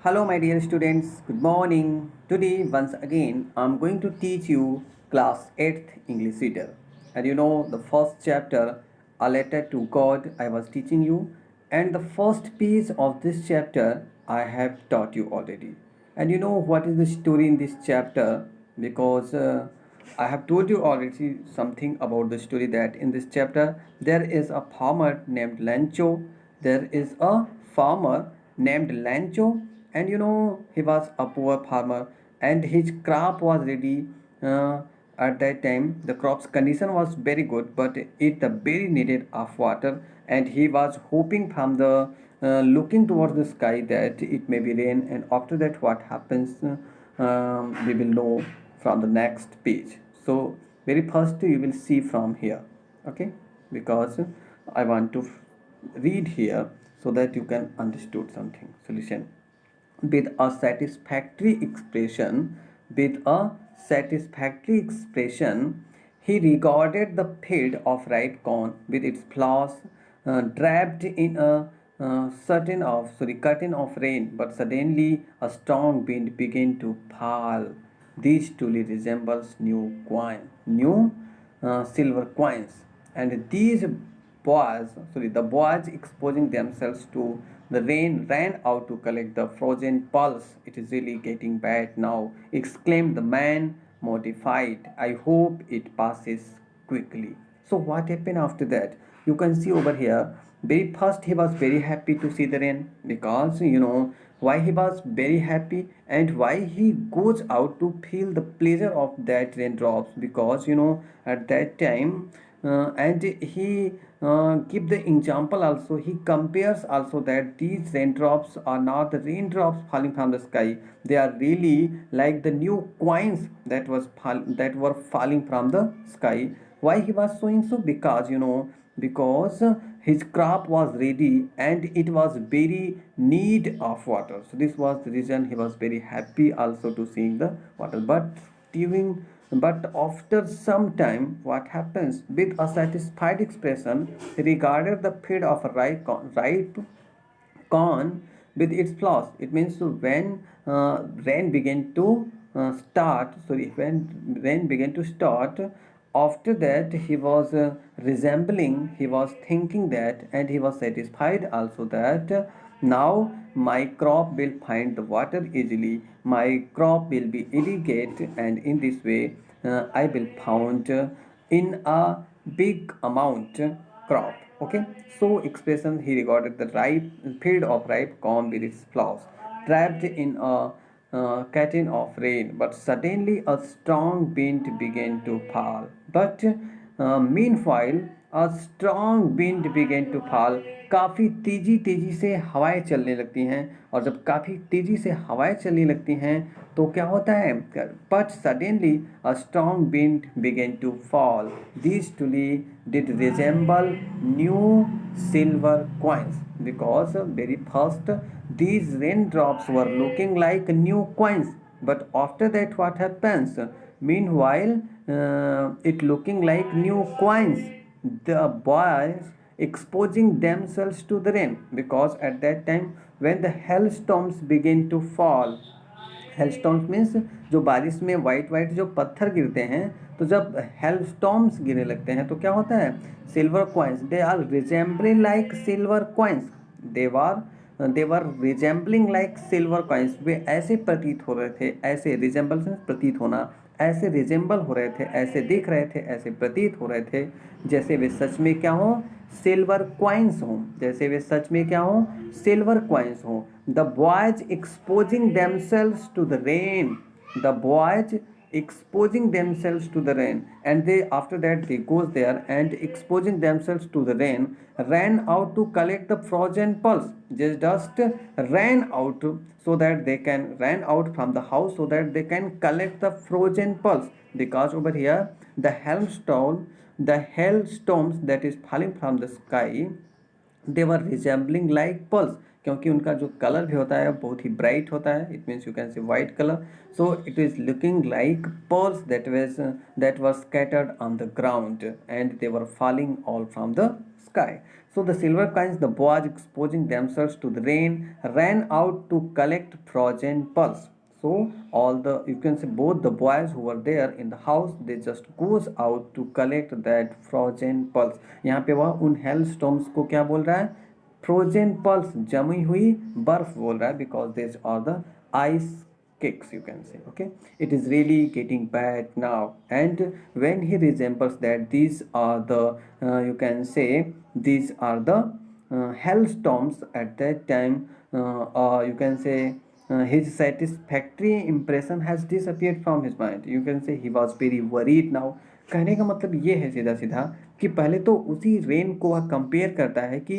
Hello, my dear students. Good morning. Today, once again, I'm going to teach you class 8th English reader. And you know, the first chapter, A Letter to God, I was teaching you. And the first piece of this chapter, I have taught you already. And you know what is the story in this chapter? Because I have told you already something about the story that in this chapter, there is a farmer named Lancho. There is a farmer named Lancho, and you know he was a poor farmer, and his crop was ready. At that time, the crop's condition was very good, but it very needed of water, and he was hoping from the looking towards the sky that it may be rain, and after that, what happens, we will know from the next page. So, very first, you will see from here, okay? Because I want to read here so that you can understood something. Solution: with a satisfactory expression, with a satisfactory expression, he regarded the field of ripe corn with its flowers draped in a curtain of rain. But suddenly a strong wind began to fall. This truly resembles new silver coins, and these the boys exposing themselves to the rain ran out to collect the frozen pulse. It is really getting bad now, exclaimed the man, mortified. I hope it passes quickly. So what happened after that? You can see over here. Very first, he was very happy to see the rain, because you know why he was very happy and why he goes out to feel the pleasure of that raindrops, because you know at that time, and he give the example also, he compares also that these raindrops are not the raindrops falling from the sky, they are really like the new coins that were falling from the sky. Why he was showing so? Because you know, because his crop was ready and it was very need of water, so this was the reason he was very happy also to seeing the water. During but after some time, what happens? With a satisfied expression, he regarded the field of a ripe corn with its flaws. It means when rain began to when rain began to start, after that he was thinking that, and he was satisfied also that now my crop will find the water easily, my crop will be irrigated, and in this way I will found in a big amount crop. Okay, so expression, he regarded the ripe field of ripe corn with its flowers trapped in a curtain of rain. But suddenly a strong wind began to fall. But meanwhile a strong wind began to fall. काफ़ी तेज़ी तेज़ी से हवाएं चलने लगती हैं, और जब काफ़ी तेज़ी से हवाएं चलने लगती हैं तो क्या होता है? But suddenly a strong wind began to fall. These truly did resemble new silver coins, because very first these raindrops were looking like new coins, but after that what happens? Meanwhile, it looking like new coins. The boys exposing themselves to the rain, because at that time when the hailstorms begin to fall, hailstorms means जो बारिश में white white जो पत्थर गिरते हैं, तो जब हेलस्टॉर्म्स गिरने लगते हैं तो क्या होता है? Silver coins, they are resembling like silver coins, they were resembling like silver coins, वे ऐसे प्रतीत हो रहे थे, ऐसे रिजेंबल से प्रतीत होना, ऐसे रिजेंबल हो रहे थे, ऐसे दिख रहे थे, ऐसे प्रतीत हो रहे थे जैसे वे सच में क्या हो? सिल्वर क्वाइंस हों, जैसे वे सच में क्या हो? सिल्वर क्वाइंस हों. The boys exposing themselves to the rain, the boys exposing themselves to the rain, and they after that they goes there and exposing themselves to the rain, ran out to collect the frozen pulse. Just ran out so that they can ran out from the house so that they can collect the frozen pulse, because over here the hailstones that is falling from the sky, they were resembling like pulse, क्योंकि उनका जो colour भी होता है बहुत ही bright होता है. It means you can से white colour. So it is looking like pearls that were scattered on the ground, and they were falling all from the sky. So the silver coins, the boys exposing themselves to the rain, ran out to collect frozen pulse. So all the, you can say both the boys who were there in the house, they just goes out to collect that frozen pulse. यहाँ पे वह उन hello storms को क्या बोल रहा है? Frozen pulse, जमी हुई बर्फ बोल रहा है, because these are the ice kicks, you can say. Okay, it is really getting bad now, and when he resembles that these are the you can say these are the hailstorms at that time, or you can say his satisfactory impression has disappeared from his mind. You can say he was very worried now. कहने का मतलब ये है सीधा सीधा कि पहले तो उसी रेन को वह कंपेयर करता है कि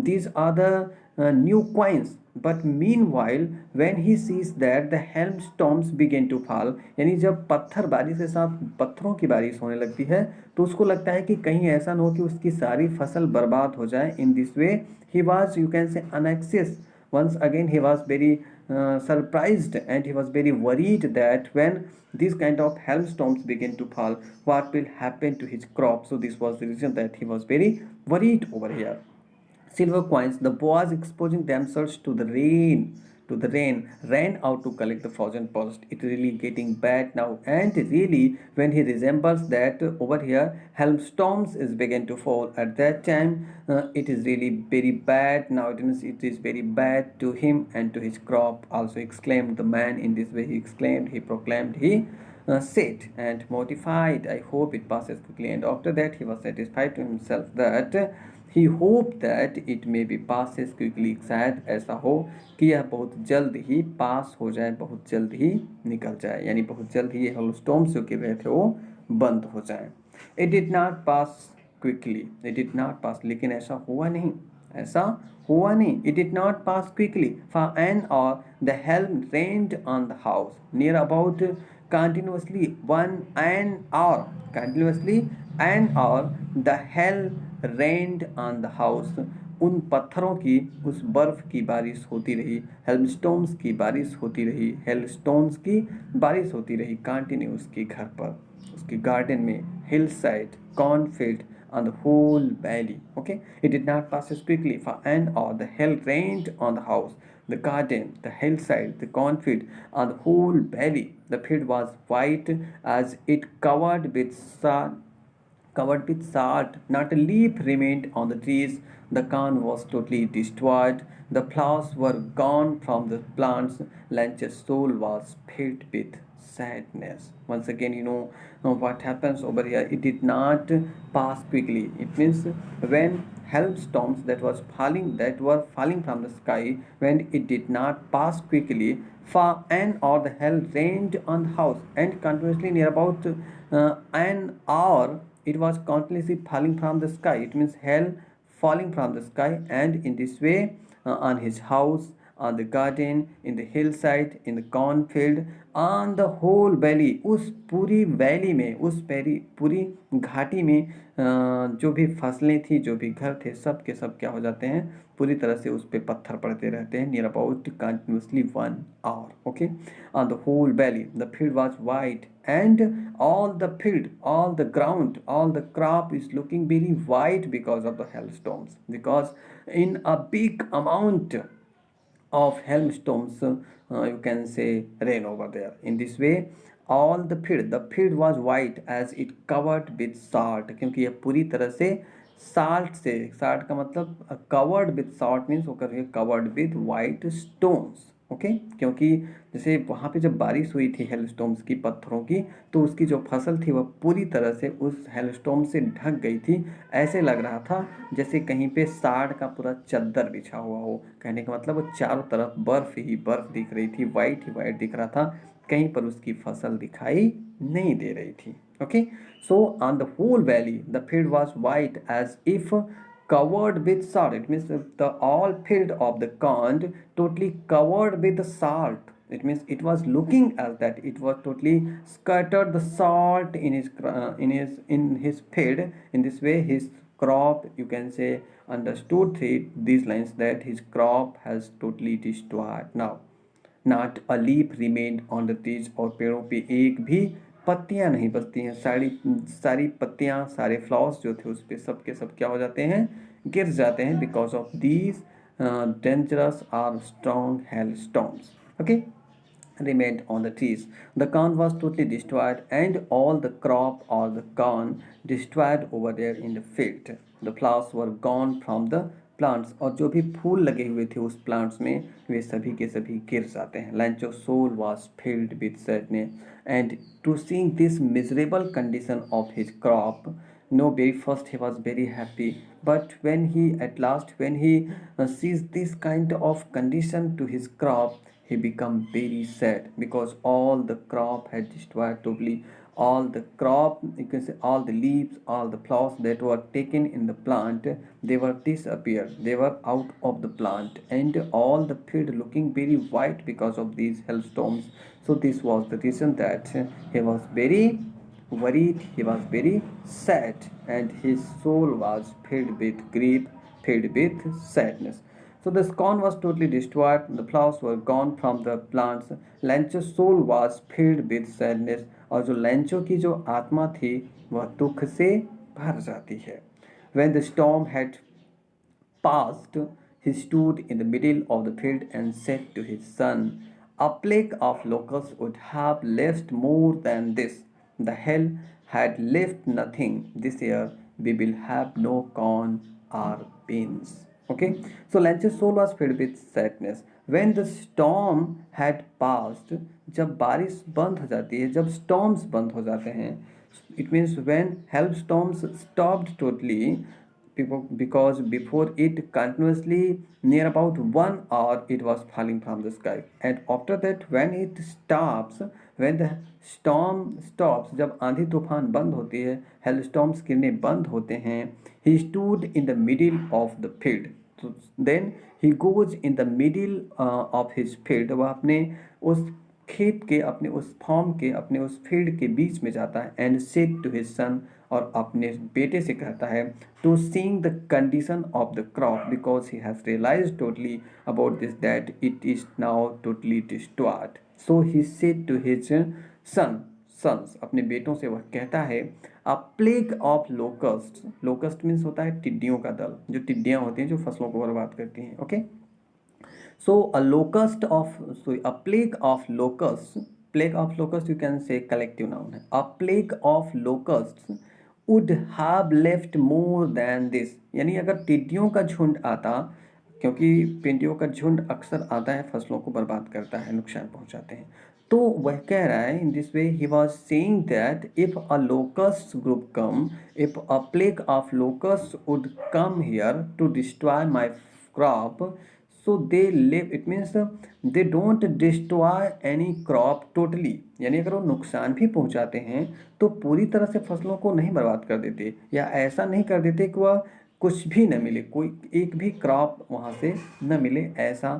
these are the new coins, but meanwhile when he sees that the hailstorms begin to fall, यानी जब पत्थर बारिश के साथ पत्थरों की बारिश होने लगती है तो उसको लगता है कि कहीं ऐसा ना हो कि उसकी सारी फसल बर्बाद हो जाए. In this way he was, you can say, anxious. Once again he was very surprised, and he was very worried that when these kind of hailstorms begin to fall, what will happen to his crop. So this was the reason that he was very worried over here. Silver coins, the boys exposing themselves to the rain, ran out to collect the frozen pulse. It really getting bad now, and really when he resembles that over here, hailstorms is begin to fall. At that time, it is really very bad now. It means it is very bad to him and to his crop. Also exclaimed the man in this way. He exclaimed, he proclaimed, he said, and mortified. I hope it passes quickly. And after that, he was satisfied to himself that he hoped that it may be passes quickly. शायद ऐसा हो कि यह बहुत जल्द ही पास हो जाए, बहुत जल्द ही निकल जाए, यानी बहुत जल्द ही ये हॉलस्टॉर्म्स जो गिर रहे थे वो बंद हो जाए. It did not pass quickly. It did not pass. लेकिन ऐसा हुआ नहीं. ऐसा हुआ नहीं. It did not pass quickly. For an hour the hail rained on the house. Near about continuously 1 hour. Continuously an hour the hail rained on the house. उन पत्थरों की, उस बर्फ की बारिश होती रही, हेलस्टोन्स की बारिश होती रही, हेलस्टोन्स की बारिश होती रही कंटिन्यूस के घर पर, उसके गार्डन में, hill side, cornfield, on the whole valley. Okay, it did not pass as quickly for an hour. The hail rained on the house, the garden, the hillside, the cornfield, on the whole valley. The field was white as it covered with salt. Not a leaf remained on the trees. The corn was totally destroyed. The flowers were gone from the plants. Lance's soul was filled with sadness. Once again, what happens over here. It did not pass quickly. It means when hailstones that were falling from the sky, when it did not pass quickly, for an hour the hail rained on the house, and continuously near about an hour it was continuously falling from the sky. It means hail falling from the sky, and in this way on his house, on the garden, in the hillside, in the cornfield, on the whole valley. उस पूरी valley में, उस पूरी घाटी में जो भी फसलें थी, जो भी घर थे, सब के सब क्या हो जाते हैं, पूरी तरह से उस पर पत्थर पड़ते रहते हैं. Near about continuously 1 hour. Okay, on the whole valley the field was white, and all the field, all the ground, all the crop is looking very white because of the hailstones, because in a big amount of hailstones, you can say, rain over there. In this way all the field was white as it covered with salt, क्योंकि यह पूरी तरह से salt से, salt का मतलब covered with salt means वो कर covered with white stones. Okay, क्योंकि जैसे वहाँ पे जब बारिश हुई थी हेलस्टोम्स की, पत्थरों की, तो उसकी जो फसल थी वह पूरी तरह से उस हेलस्टोम से ढक गई थी. ऐसे लग रहा था जैसे कहीं पे साड़ का पूरा चद्दर बिछा हुआ हो. कहने का मतलब वो चारों तरफ बर्फ ही बर्फ दिख रही थी, वाइट ही वाइट दिख रहा था, कहीं पर उसकी फसल दिखाई नहीं दे रही थी. Okay, so on the whole valley the field was white as if covered with salt. It means the all field of the corn totally covered with the salt. It means it was looking as that it was totally scattered the salt in his field. In this way his crop, you can say, understood these lines that his crop has totally destroyed. Now not a leaf remained on the trees, और पेड़ों पे एक भी पत्तियां नहीं बचती हैं. सारी सारी पत्तियां, सारे फ्लावर्स जो थे उस पर सब के सब क्या हो जाते हैं, गिर जाते हैं because of these dangerous or strong hail storms. Okay, remained on the trees. The corn was totally destroyed, and all the crop or the corn destroyed over there in the field. The flowers were gone from the plants, और जो भी फूल लगे हुए थे उस plants में वे सभी के सभी गिर जाते हैं. Lancho's soul was filled with sadness, and to seeing this miserable condition of his crop, no, very first he was very happy, but when he at last when he sees this kind of condition to his crop, he become very sad because all the crop had destroyed totally. All the crop, you can say, all the leaves, all the flowers that were taken in the plant, they were disappeared, they were out of the plant, and all the field looking very white because of these hailstorms. So this was the reason that he was very worried, he was very sad, and his soul was filled with grief, filled with sadness. So the corn was totally destroyed, the flowers were gone from the plants. Lancho's soul was filled with sadness, और जो लैंचो की जो आत्मा थी वह दुख से भर जाती है. When the storm had passed, he stood in the middle of the field and said to his son, a plague of locusts would have left more than this. The hell had left nothing. This year we will have no corn or beans. Okay, so Lance's soul was filled with sadness. When the storm had passed, जब बारिश बंद हो जाती है, जब storms बंद हो जाते हैं, it means when hailstorms stopped totally, because before it continuously near about 1 hour it was falling from the sky, and after that when it stops, when the storm stops, जब आंधी तूफान बंद होती है, hailstorms गिरने बंद होते हैं, he stood in the middle of the field. So then he goes in the middle of his field. वह अपने उस खेत के, अपने उस फॉर्म के, अपने उस फील्ड के बीच में जाता है, and said to his son, और अपने बेटे से कहता है, to seeing the condition of the crop, because he has realise totally about this that it is now totally destroyed. So he said to his son, sons, अपने बेटों से वह कहता है, a plague of locust. Locust means होता है टिड्डियों का दल, जो टिड्डियाँ होती हैं जो फसलों को बर्बाद करती हैं. Okay, so a plague of locusts, plague of locusts you can say collective noun. A plague of locusts would have left more than this. यानी अगर टिड्डियों का झुंड आता, क्योंकि टिड्डियों का झुंड अक्सर आता है, फसलों को बर्बाद करता है, नुकसान पहुंचाते हैं, तो वह कह रहा है, in this way he was saying that if a locust group come, if a plague of locust would come here to destroy my crop, so they live, it means they don't destroy any crop totally. यानी अगर वो नुकसान भी पहुंचाते हैं तो पूरी तरह से फसलों को नहीं बर्बाद कर देते, या ऐसा नहीं कर देते कि वह कुछ भी न मिले, कोई एक भी क्रॉप वहाँ से न मिले, ऐसा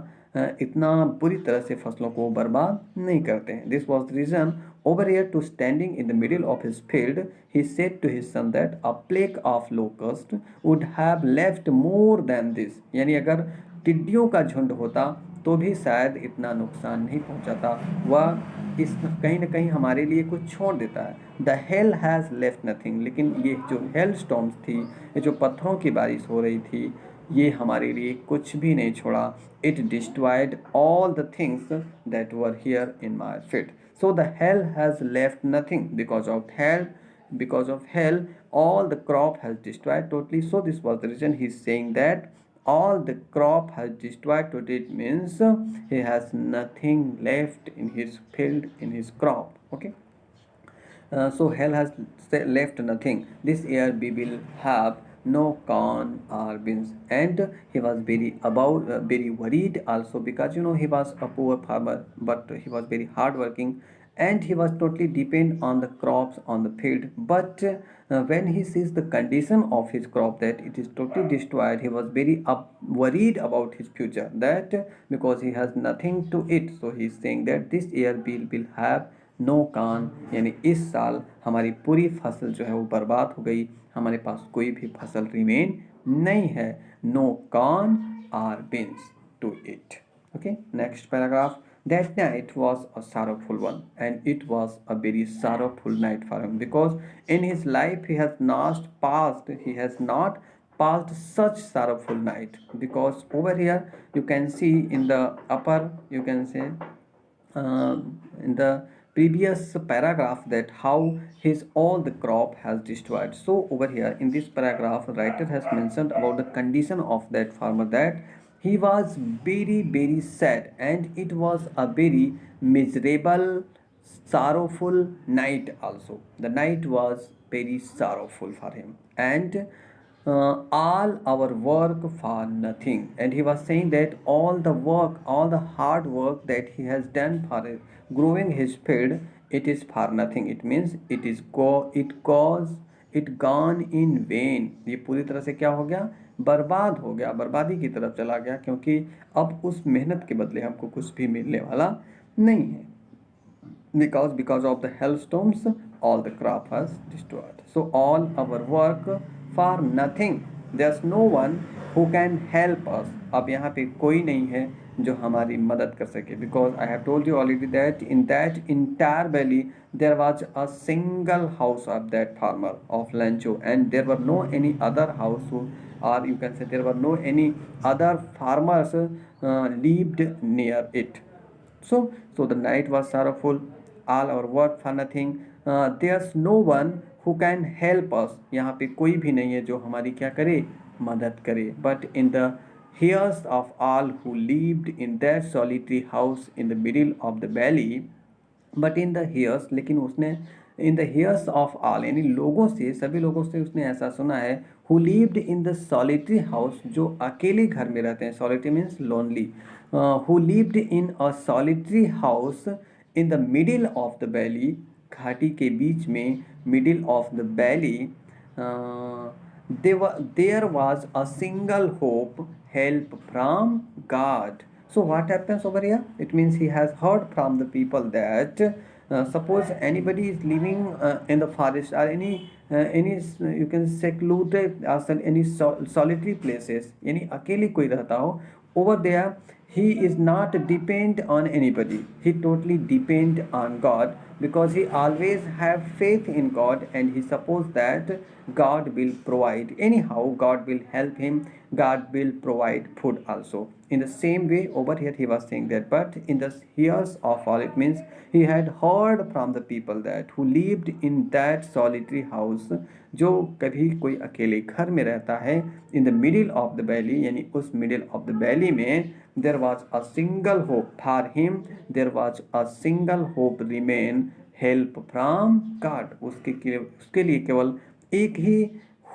इतना बुरी तरह से फसलों को बर्बाद नहीं करते हैं. This was the reason over here to standing in the middle of his field, he said to his son that a plague of locust would have left more than this. यानी अगर टिड्डियों का झुंड होता तो भी शायद इतना नुकसान नहीं पहुंचाता, वह इस कहीं ना कहीं हमारे लिए कुछ छोड़ देता है. The hell has left nothing, लेकिन ये जो हेल स्टॉर्म्स थी, ये जो पत्थरों की बारिश हो रही थी, ये हमारे लिए कुछ भी नहीं छोड़ा. It destroyed all the things that were here in my field. So the hell has left nothing because of hell, all the crop has destroyed totally. So this was the reason he's saying that all the crop has destroyed totally. It means he has nothing left in his field, in his crop. Okay. So hell has left nothing. This year we will have no corn or beans, and he was very worried also, because he was a poor farmer, but he was very hardworking, and he was totally depend on the crops on the field. But when he sees the condition of his crop, that it is totally destroyed, he was very worried about his future, that because he has nothing to eat. So he is saying that this year we will have no corn, यानी इस साल हमारी पूरी फसल जो है वो बर्बाद हो गई, हमारे पास कोई भी फसल रिमेन नहीं है. No corn or beans to it. Okay, next paragraph. That night was a sorrowful one, and it was a very sorrowful night for him, because in his life he has not passed such sorrowful night. Because over here you can see in the upper, you can say in the previous paragraph, that how his all the crop has destroyed. So over here in this paragraph, writer has mentioned about the condition of that farmer, that he was very very sad, and it was a very miserable sorrowful night also. The night was very sorrowful for him, and all our work for nothing. And he was saying that all the work, all the hard work that he has done for growing his field, it is for nothing. It means it gone in vain. ये पूरी तरह से क्या हो गया, बर्बाद हो गया, बर्बादी की तरफ चला गया, क्योंकि अब उस मेहनत के बदले हमको कुछ भी मिलने वाला नहीं है. Because of the hailstorms, all the crop was destroyed. So all our work for nothing. There's no one who can help us. अब यहाँ पे कोई नहीं है जो हमारी मदद कर सके. Because I have told you already that in that entire valley there was a single house of that farmer of Lancho, and there were no any other house who, or you can say there were no any other farmers lived near it. So the night was sorrowful, all our work for nothing. There's no one who can help us. यहाँ पे कोई भी नहीं है जो हमारी क्या करे, मदद करे. But in the hears of all who lived in that solitary house in the middle of the valley, but in the hearts, लेकिन उसने in the hearts of all, यानी लोगों से, सभी लोगों से उसने ऐसा सुना है, who lived in the solitary house, जो अकेले घर में रहते हैं. Solitary means lonely. Who lived in a solitary house in the middle of the valley, घाटी के बीच में, middle of the valley. There was a single hope, help from God. So what happens over here? It means he has heard from the people that suppose anybody is living in the forest, or any you can secluded or any solitary places, यानी अकेले कोई रहता हो, over there he is not depend on anybody. He totally depend on God, because he always have faith in God, and he suppose that God will provide. Anyhow, God will help him. God will provide food also. In the same way, over here he was saying that, but in the years of all, it means he had heard from the people that who lived in that solitary house, जो कभी कोई अकेले घर में रहता है, in the middle of the valley, यानी उस मिडिल ऑफ द वैली में, there was a single hope for him, there was a single hope remain, help from God. उसके लिए केवल एक ही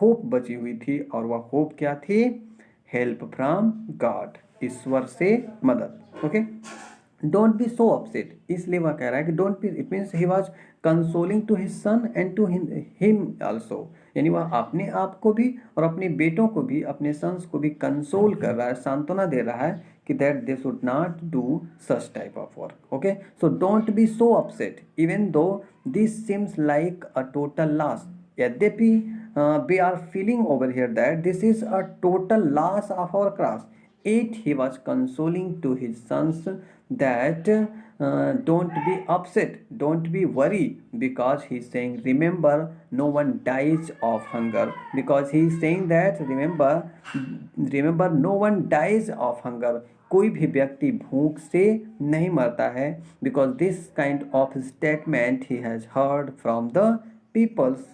होप बची हुई थी, और वह होप क्या थी, हेल्प फ्रॉम गॉड, ईश्वर से मदद. Okay, don't be so upset. इसलिए वह कह रहा है कि don't be, it means he was consoling to his son and to him also, यानी वह अपने आप को भी और अपने बेटों को भी, अपने सन्स को भी कंसोल कर रहा है, सांत्वना दे रहा है कि that they should not do such type of work. Okay, so don't be so upset even though this seems like a total loss. यद्यपि we are feeling over here that this is a total loss of our crops, yet he was consoling to his sons that don't be upset, don't be worried, because he's saying remember no one dies of hunger. Because he is saying that remember no one dies of hunger, कोई भी व्यक्ति भूख से नहीं मरता है. Because this kind of statement he has heard from the peoples.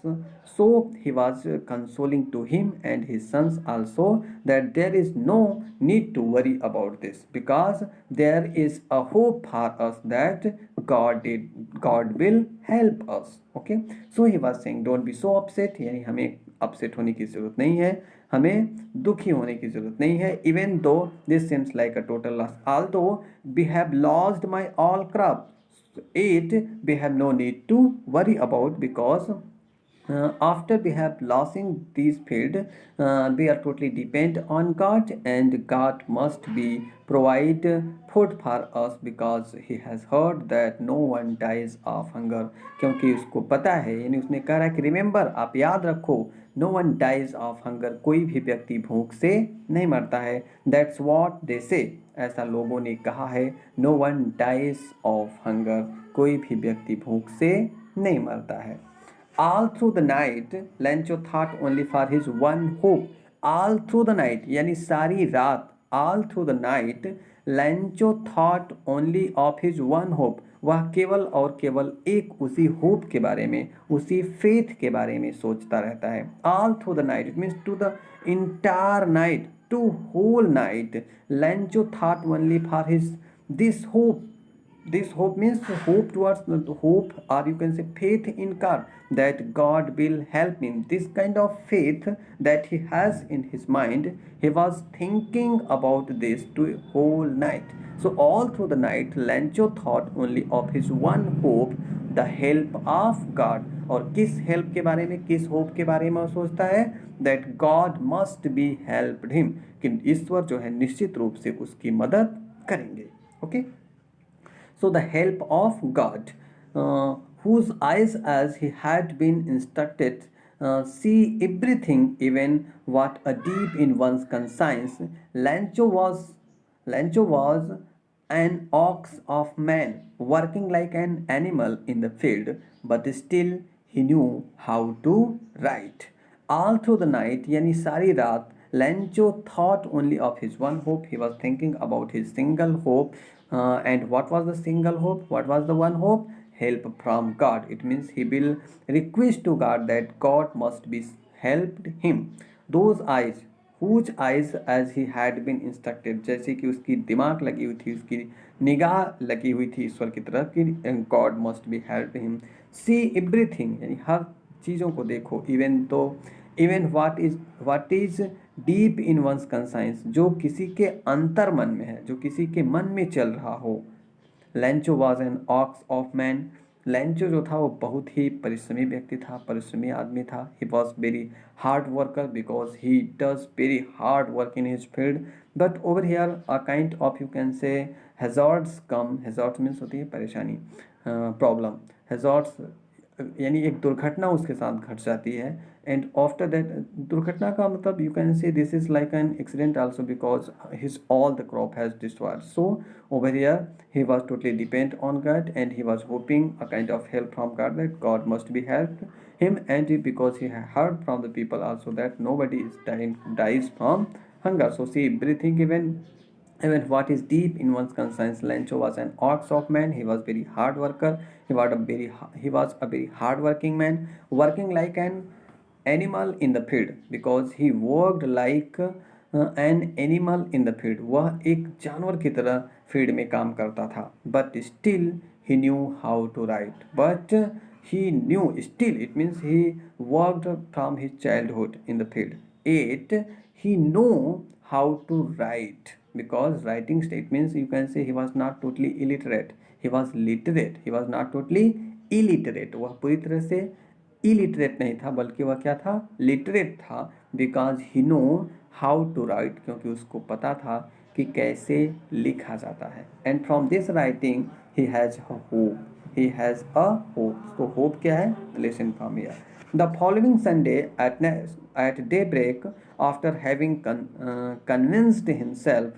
So he was consoling to him and his sons also that there is no need to worry about this, because there is a hope for us that God will help us. Okay, so he was saying don't be so upset, यानी हमें upset होने की ज़रूरत नहीं है, हमें दुखी होने की ज़रूरत नहीं है. Even though this seems like a total loss, although we have lost my all crop, it we have no need to worry about, because after we have losing these field, we are totally depend on God, and God must be provide food for us, because he has heard that no one dies of hunger. क्योंकि उसको पता है, यानी उसने कह रहा है कि रिमेंबर, आप याद रखो, no one dies of hunger, कोई भी व्यक्ति भूख से नहीं मरता है. दैट्स वॉट दे से, ऐसा लोगों ने कहा है. No one dies of hunger, कोई भी व्यक्ति भूख से नहीं मरता है. All through the night, Lancho thought only for his one hope. all through the night, यानी सारी रात, all through the night, लैंचो thought only of his one hope. वह केवल और केवल एक उसी होप के बारे में, उसी फेथ के बारे में सोचता रहता है. All through the night, it means to the entire night, to whole night, Lancho thought only for his this hope. This hope means hope towards the hope, or you can say faith in God, that God will help him. This kind of faith that he has in his mind, he was thinking about this to whole night. So all through the night, Lancho thought only of his one hope, the help of God. और किस help के बारे में, किस hope के बारे में वो सोचता है, that God must be helped him, कि ईश्वर जो है निश्चित रूप से उसकी मदद करेंगे. Okay. So the help of God, whose eyes, as he had been instructed, see everything, even what a deep in one's conscience. Lancho was an ox of man, working like an animal in the field, but still he knew how to write. All through the night, yani sari raat, Lancho thought only of his one hope. He was thinking about his single hope. And what was the single hope? What was the one hope? Help from God. It means he will request to God that God must be helped him. Those eyes, whose eyes, as he had been instructed, जैसे कि उसकी दिमाग लगी हुई थी, उसकी निगाह लगी हुई थी ईश्वर की तरफ कि God must be helped him. See everything, यानी हर चीज़ों को देखो, even what is deep in one's conscience, जो किसी के अंतर मन में है, जो किसी के मन में चल रहा हो. लैंचो was an ox of man. लैंचो जो था वो बहुत ही परिश्रमी व्यक्ति था, परिश्रमी आदमी था. He was very hard worker because he does very hard work in his field. But over here a kind of you can say hazards come. हैजॉर्ड्स means होती है परेशानी, प्रॉब्लम. हैजॉर्ड्स यानी एक दुर्घटना उसके साथ घट जाती है. एंड आफ्टर दैट, दुर्घटना का मतलब यू कैन से this is like an accident also because his all the crop has destroyed. So over here he was totally dependent on God, and he was hoping a kind of help from God, that God must be helped him. And because he had heard from the people also that nobody is dies from hunger. So see everything, even what is deep in one's conscience. Lancho was an ox of man. He was very hard worker. He was a very hard working man, working like an animal in the field, because he worked like an animal in the field. वह एक जानवर की तरह field में काम करता था. But still he knew how to write. But he knew still, it means he worked from his childhood in the field. 8, he know how to write, because writing statements, you can say he was not totally illiterate. He was literate. He was not totally illiterate. वह पूरी तरह से illiterate नहीं था, बल्कि वह क्या था, लिटरेट था. Because he know how to write, क्योंकि उसको पता था कि कैसे लिखा जाता है. And from this writing he has a hope. He has a hope. तो होप क्या है? Listen from here. The following Sunday at daybreak, after having convinced himself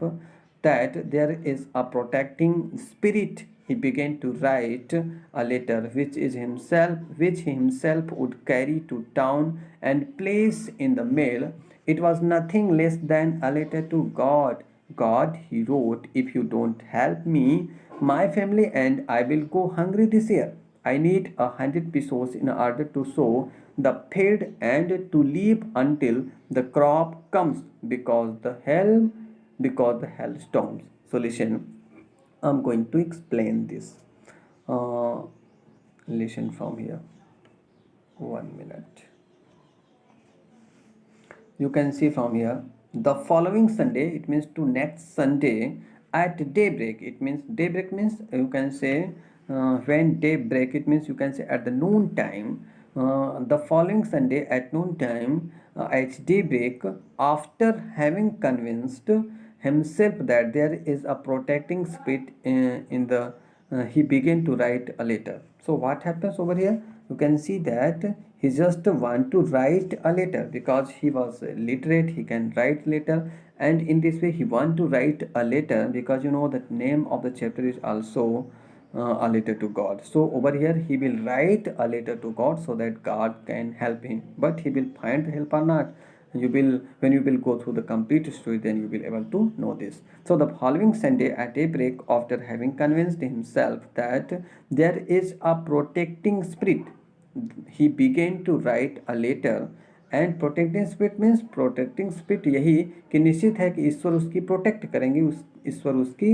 that there is a protecting spirit, he began to write a letter which he himself would carry to town and place in the mail. It was nothing less than a letter to God. God, he wrote, if you don't help me, my family and I will go hungry this year. I need 100 pesos in order to sow the field and to live until the crop comes, because the hell storms. So listen, I'm going to explain this. Uh, Listen from here. 1 minute. You can see from here, the following Sunday, it means to next Sunday at daybreak. It means daybreak means you can say when daybreak, it means you can say at the noon time. The following Sunday at noon time, at daybreak, after having convinced himself that there is a protecting spirit in the he began to write a letter. So what happens over here? You can see that he just want to write a letter, because he was literate, he can write letter. And in this way he want to write a letter, because you know the name of the chapter is also a letter to God. So over here he will write a letter to God so that God can help him. But he will find help or not, you will, when you will go through the complete story, then you will able to know this. So the following Sunday at daybreak, after having convinced himself that there is a protecting spirit, he began to write a letter. And protecting spirit means protecting spirit यही कि निश्चित है कि ईश्वर उसकी protect करेंगे, उस ईश्वर उसकी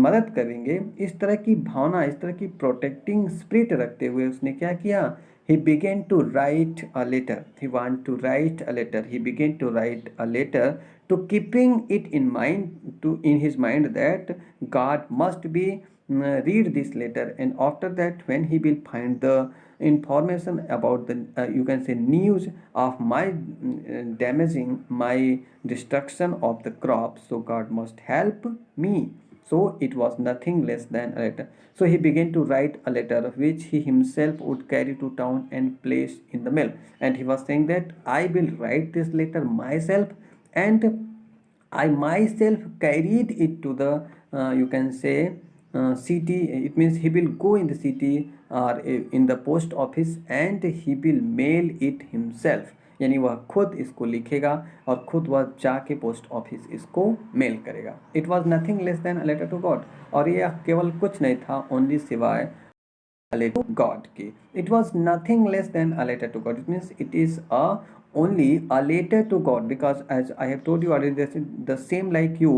मदद करेंगे, इस तरह की भावना, इस तरह की प्रोटेक्टिंग स्पिरिट रखते हुए उसने क्या किया, he began to write a letter, he want to write a letter, he began to write a letter to keeping it in mind, to in his mind that God must be read this letter, and after that when he will find the information about the you can say news of my damaging, my destruction of the crop, so God must help me. So it was nothing less than a letter. So he began to write a letter which he himself would carry to town and place in the mill, and he was saying that I will write this letter myself, and I myself carried it to the you can say city. It means he will go in the city or in the post office and he will mail it himself. यानी वह खुद इसको लिखेगा और खुद वह जाके post office इसको मेल करेगा. It was nothing less than a letter to God. और यह केवल कुछ नहीं था ओनली सिवाय a letter to God. It was nothing less than a letter to God. It means it is a only a letter to God, because as I have told you already, the same like you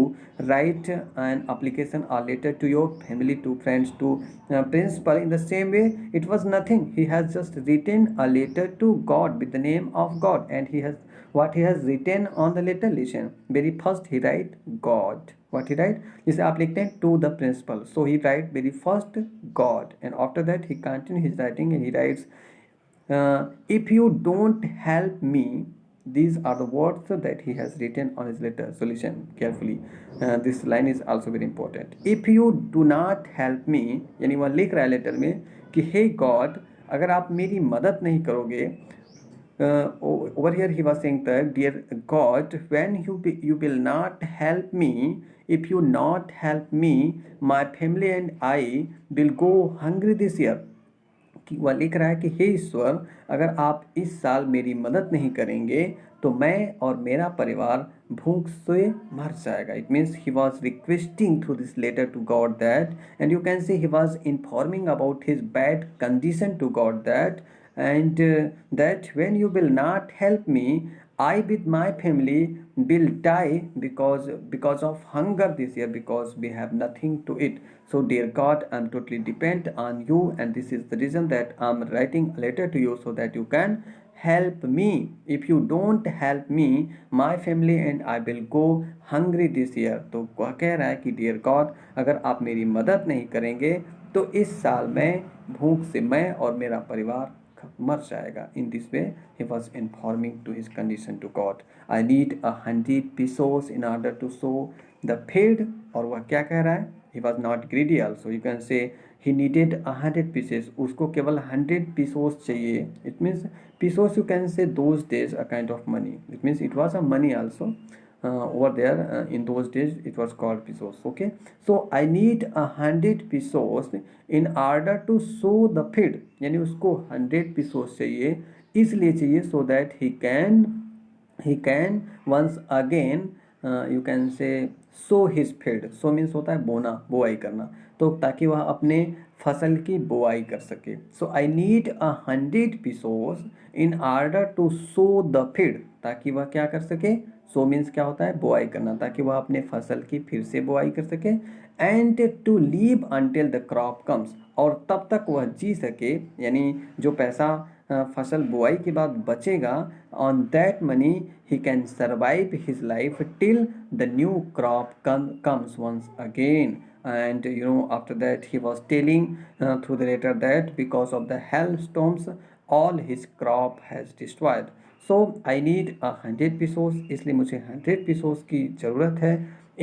write an application or letter to your family, to friends, to principal, in the same way it was nothing. He has just written a letter to God with the name of God, and he has what he has written on the letter. Listen, very first he write God. What he write? This आप लिखते हैं to the principal. So he write very first God, and after that he continue his writing and he writes, if you don't help me. These are the words that he has written on his letter. So listen carefully. This line is also very important. If you do not help me, यानी वह लिख रहा है letter में कि हे God, अगर आप मेरी मदद नहीं करोगे, over here he was saying that, dear God, when you will not help me, if you not help me, my family and I will go hungry this year. कि वह लिख रहा है कि हे ईश्वर, अगर आप इस साल मेरी मदद नहीं करेंगे तो मैं और मेरा परिवार भूख से मर जाएगा. It means he was requesting through this letter to God that, and you can see he was informing about his bad condition to God that, and that when you will not help me, I with my family will die because of hunger this year, because we have nothing to eat. So dear God, I'm totally dependent on you, and this is the reason that I'm writing a letter to you, so that you can help me. If you don't help me, my family and I will go hungry this year. तो वह कह रहा है कि dear God, अगर आप मेरी मदद नहीं करेंगे तो इस साल मैं भूख से मैं और मेरा परिवार मर जाएगा. In this way he was informing to his condition to God. I need 100 pesos in order to sow the field. और वह क्या कह रहा है? He was not greedy also. You can say he needed 100 pieces. उसको केवल 100 pesos चाहिए. It means pesos you can say those days a kind of money. It means it was a money also. Over there in those days it was called pesos. Okay, so I need 100 pesos in order to sow the field. यानी उसको 100 pesos चाहिए, इसलिए चाहिए so that he can once again you can say sow his field. sow means होता है बोना, बुआई करना, तो ताकि वह अपने फसल की बुआई कर सके. So I need 100 pesos in order to sow the field. ताकि वह क्या कर सके? सो मीन्स क्या होता है? बुआई करना, ताकि वह अपने फसल की फिर से बुआई कर सके. And to live until the crop comes. और तब तक वह जी सके, यानी जो पैसा फसल बुआई के बाद बचेगा, on that money he can survive his life till the new crop comes once again. And you know, after that he was telling through the letter that because of the hailstorms all his crop has destroyed. So I need 100 pesos. इसलिए मुझे 100 pesos की ज़रूरत है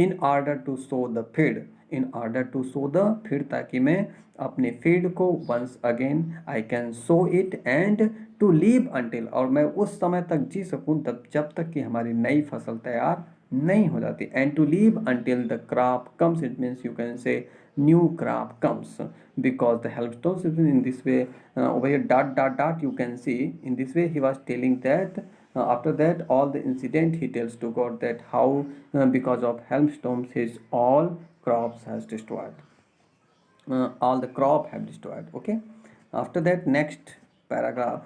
in order to sow the field. in order to sow the field, ताकि मैं अपने field को once again I can sow it and to live until, और मैं उस समय तक जी सकूं तब जब तक कि हमारी नई फसल तैयार नहीं हो जाती. And to live until the crop comes, it means you can say new crop comes, because the hailstones is in this way. Over here dot dot dot you can see, in this way he was telling that After that, all the incident he tells to God that how because of hailstorms his all crops has destroyed. All the crop have destroyed. Okay. After that, next paragraph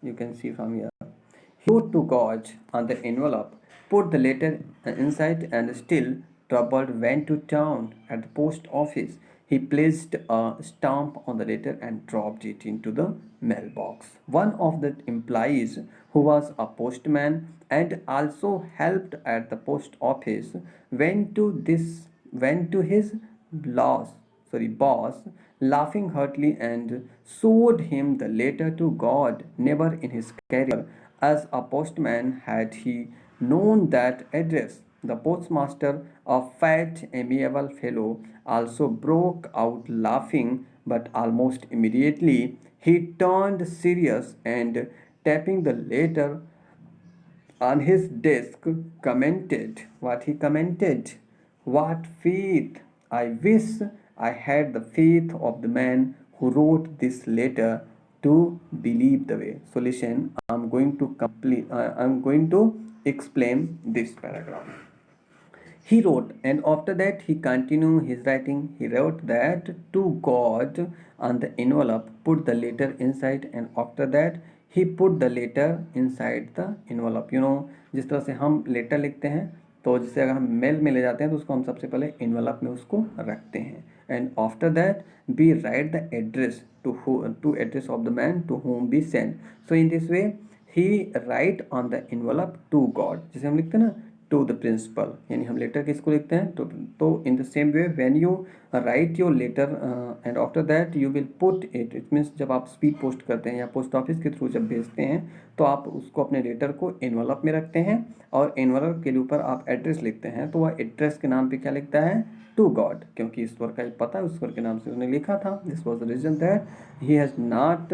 you can see from here. He wrote to God on the envelope, put the letter inside, and still troubled went to town at the post office. He placed a stamp on the letter and dropped it into the mailbox. One of the employees, who was a postman and also helped at the post office, went to his boss boss, laughing heartily, and showed him the letter to God. Never in his career as a postman had he known that address. The postmaster, a fat, amiable fellow, also broke out laughing, but almost immediately he turned serious and, tapping the letter on his desk, commented what he commented. What faith! I wish I had the faith of the man who wrote this letter to believe the way. So listen, I'm going to explain this paragraph. He wrote, and after that he continued his writing. He wrote that to God on the envelope, put the letter inside, and after that he put the letter inside the envelope. जिस तरह से हम letter लिखते हैं, तो जिससे अगर हम मेल में ले जाते हैं तो उसको हम सबसे पहले इन्वेलप में उसको रखते हैं. And after that we write the address to address of the man to whom be send. So in this way he write on the envelope to God, जिसे हम लिखते हैं ना टू द प्रिंसिपल, यानी हम लेटर किसको लिखते हैं तो in the same way when you write your letter and after that you will put it means जब आप स्पीड पोस्ट करते हैं या पोस्ट ऑफिस के थ्रू जब भेजते हैं तो आप उसको अपने लेटर को एनवलप में रखते हैं और एनवलप के ऊपर आप एड्रेस लिखते हैं. तो वह एड्रेस के नाम पे क्या लिखता है? टू गॉड, क्योंकि ईश्वर का पता है ईश्वर के नाम से उसने लिखा था. This was the reason that he has not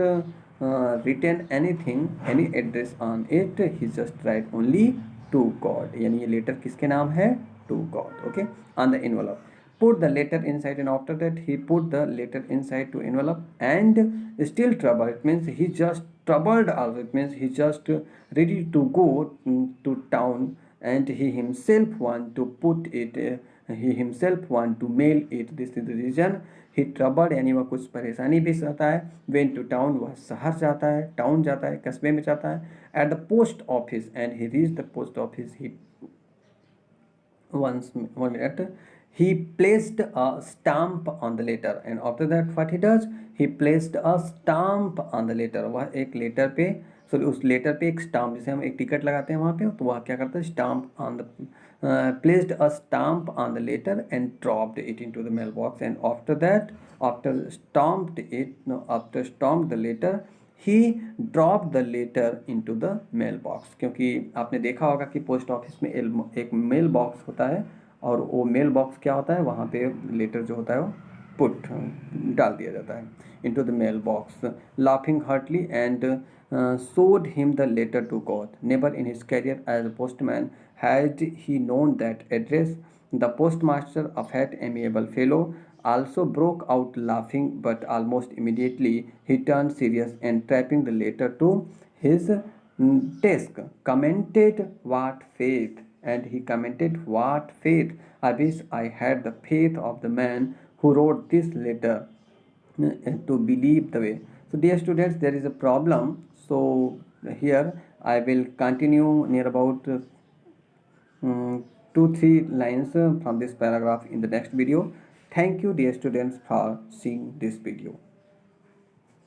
written anything, any address on it. He just write only to God. यानी ये लेटर किसके नाम है? To God. Okay, on the envelope. Put the letter inside, and after that he put the letter inside to envelope and still troubled. It means he just troubled also. It means he just ready to go to town, and he himself want to put it. He himself want to mail it. This is the reason he troubled, यानी वह कुछ परेशानी भी रहता है. Went to town, वह शहर जाता है, टाउन जाता है, कस्बे में जाता है. At the post office, and he reached the post office. He once 1 minute, he placed a stamp on the letter, and after that what he does, he placed a stamp on the letter. वह एक letter पे उस letter पे एक stamp, जैसे हम एक ticket लगाते हैं वहाँ पे, तो वह क्या करता है? Stamp on the placed a stamp on the letter and dropped it into the mailbox. And after that, after stamped the letter, he drop the letter into the mailbox. क्योंकि आपने देखा होगा कि पोस्ट ऑफिस में एक mail box होता है और वो मेल बॉक्स क्या होता है, वहाँ पे लेटर जो होता है वो पुट डाल दिया जाता है into the mailbox. Laughing heartily and showed him the letter to God. Never in his career as a postman had he known that address. The postmaster, a fat, amiable fellow, also broke out laughing, but almost immediately he turned serious and, tapping the letter to his desk, commented, "What faith!" And he commented, "What faith! I wish I had the faith of the man who wrote this letter to believe the way." So dear students, there is a problem. So here I will continue near about 2-3 lines from this paragraph in the next video. Thank you dear students for seeing this video.